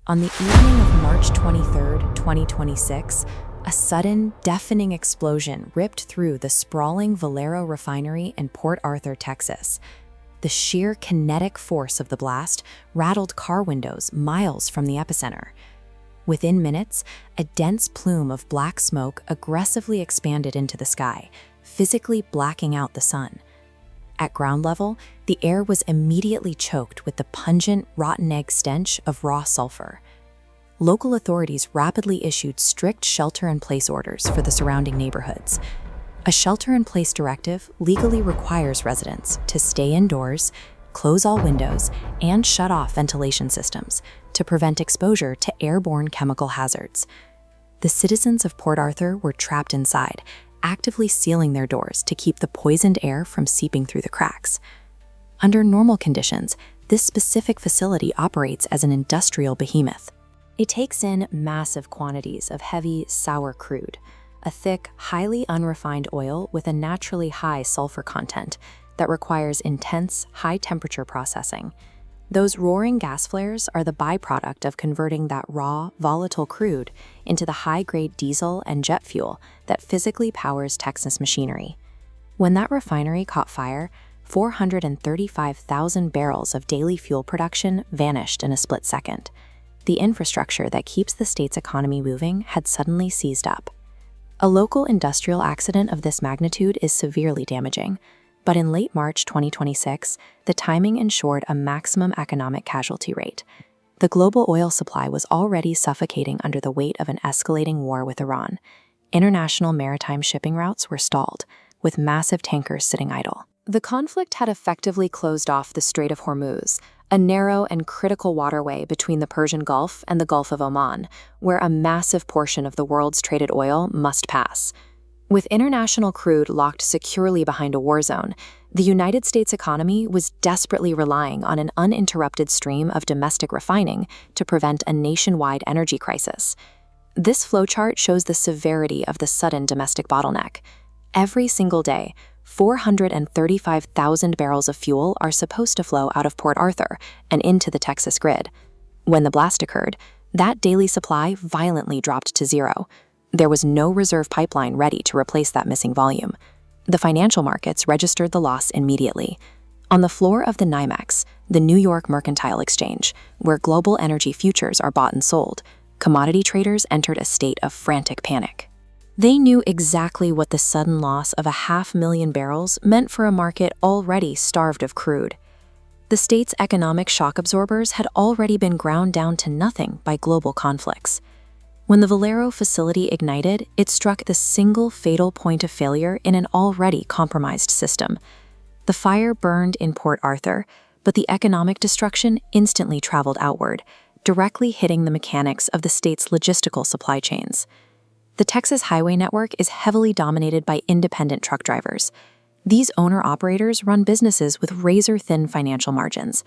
On the evening of March 23, 2026, a sudden, deafening explosion ripped through the sprawling Valero Refinery in Port Arthur, Texas. The sheer kinetic force of the blast rattled car windows miles from the epicenter. Within minutes, a dense plume of black smoke aggressively expanded into the sky, physically blacking out the sun. At ground level, the air was immediately choked with the pungent, rotten egg stench of raw sulfur. Local authorities rapidly issued strict shelter-in-place orders for the surrounding neighborhoods. A shelter-in-place directive legally requires residents to stay indoors, close all windows, and shut off ventilation systems to prevent exposure to airborne chemical hazards. The citizens of Port Arthur were trapped inside, actively sealing their doors to keep the poisoned air from seeping through the cracks. Under normal conditions, this specific facility operates as an industrial behemoth. It takes in massive quantities of heavy, sour crude, a thick, highly unrefined oil with a naturally high sulfur content that requires intense, high-temperature processing. Those roaring gas flares are the byproduct of converting that raw, volatile crude into the high-grade diesel and jet fuel that physically powers Texas machinery. When that refinery caught fire, 435,000 barrels of daily fuel production vanished in a split second. The infrastructure that keeps the state's economy moving had suddenly seized up. A local industrial accident of this magnitude is severely damaging. But in late March 2026, the timing ensured a maximum economic casualty rate. The global oil supply was already suffocating under the weight of an escalating war with Iran. International maritime shipping routes were stalled, with massive tankers sitting idle. The conflict had effectively closed off the Strait of Hormuz, a narrow and critical waterway between the Persian Gulf and the Gulf of Oman, where a massive portion of the world's traded oil must pass. With international crude locked securely behind a war zone, the United States economy was desperately relying on an uninterrupted stream of domestic refining to prevent a nationwide energy crisis. This flowchart shows the severity of the sudden domestic bottleneck. Every single day, 435,000 barrels of fuel are supposed to flow out of Port Arthur and into the Texas grid. When the blast occurred, that daily supply violently dropped to zero. There was no reserve pipeline ready to replace that missing volume. The financial markets registered the loss immediately. On the floor of the NYMEX, the New York Mercantile Exchange, where global energy futures are bought and sold, commodity traders entered a state of frantic panic. They knew exactly what the sudden loss of 500,000 barrels meant for a market already starved of crude. The state's economic shock absorbers had already been ground down to nothing by global conflicts. When the Valero facility ignited, it struck the single fatal point of failure in an already compromised system. The fire burned in Port Arthur, but the economic destruction instantly traveled outward, directly hitting the mechanics of the state's logistical supply chains. The Texas highway network is heavily dominated by independent truck drivers. These owner-operators run businesses with razor-thin financial margins.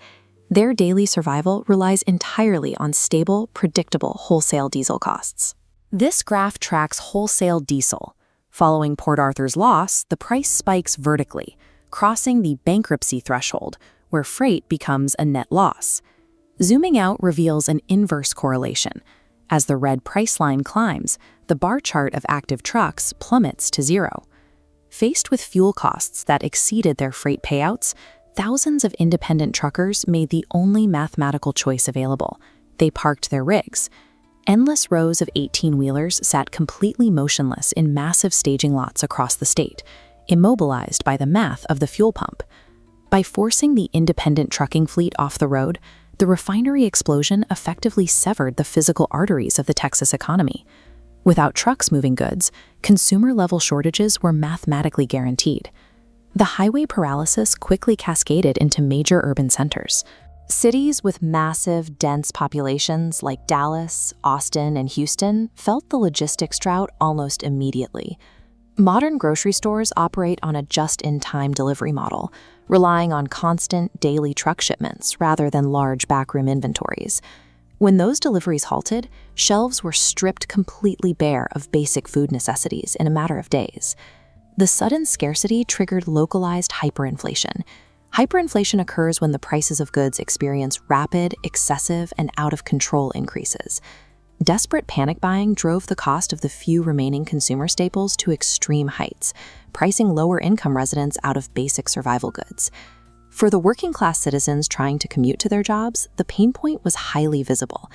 Their daily survival relies entirely on stable, predictable wholesale diesel costs. This graph tracks wholesale diesel. Following Port Arthur's loss, the price spikes vertically, crossing the bankruptcy threshold, where freight becomes a net loss. Zooming out reveals an inverse correlation. As the red price line climbs, the bar chart of active trucks plummets to zero. Faced with fuel costs that exceeded their freight payouts, thousands of independent truckers made the only mathematical choice available. They parked their rigs. Endless rows of 18-wheelers sat completely motionless in massive staging lots across the state, immobilized by the math of the fuel pump. By forcing the independent trucking fleet off the road, the refinery explosion effectively severed the physical arteries of the Texas economy. Without trucks moving goods, consumer-level shortages were mathematically guaranteed. The highway paralysis quickly cascaded into major urban centers. Cities with massive, dense populations like Dallas, Austin, and Houston felt the logistics drought almost immediately. Modern grocery stores operate on a just-in-time delivery model, relying on constant daily truck shipments rather than large backroom inventories. When those deliveries halted, shelves were stripped completely bare of basic food necessities in a matter of days. The sudden scarcity triggered localized hyperinflation. Hyperinflation occurs when the prices of goods experience rapid, excessive, and out-of-control increases. Desperate panic buying drove the cost of the few remaining consumer staples to extreme heights, pricing lower-income residents out of basic survival goods. For the working-class citizens trying to commute to their jobs, the pain point was highly visible.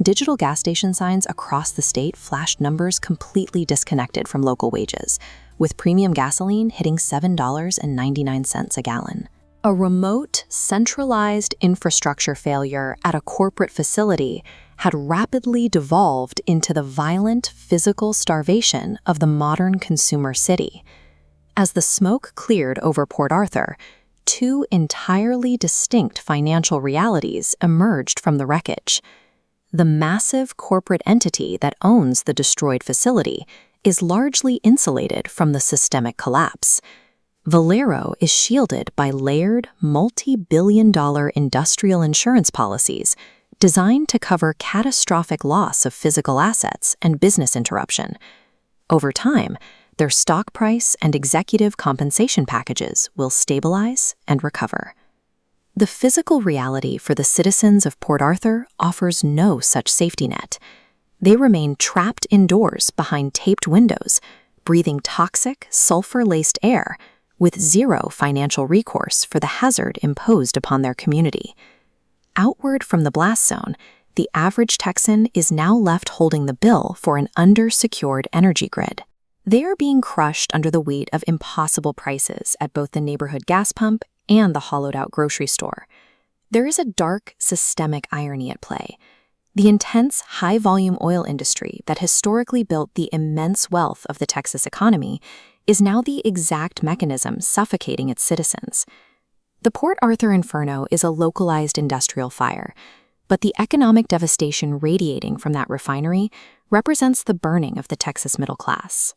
Digital gas station signs across the state flashed numbers completely disconnected from local wages, with premium gasoline hitting $7.99 a gallon. A remote, centralized infrastructure failure at a corporate facility had rapidly devolved into the violent physical starvation of the modern consumer city. As the smoke cleared over Port Arthur, two entirely distinct financial realities emerged from the wreckage. The massive corporate entity that owns the destroyed facility is largely insulated from the systemic collapse. Valero is shielded by layered, multi-billion-dollar industrial insurance policies designed to cover catastrophic loss of physical assets and business interruption. Over time, their stock price and executive compensation packages will stabilize and recover. The physical reality for the citizens of Port Arthur offers no such safety net. They remain trapped indoors behind taped windows, breathing toxic, sulfur-laced air, with zero financial recourse for the hazard imposed upon their community. Outward from the blast zone, the average Texan is now left holding the bill for an under-secured energy grid. They are being crushed under the weight of impossible prices at both the neighborhood gas pump and the hollowed-out grocery store. There is a dark, systemic irony at play. The intense, high-volume oil industry that historically built the immense wealth of the Texas economy is now the exact mechanism suffocating its citizens. The Port Arthur Inferno is a localized industrial fire, but the economic devastation radiating from that refinery represents the burning of the Texas middle class.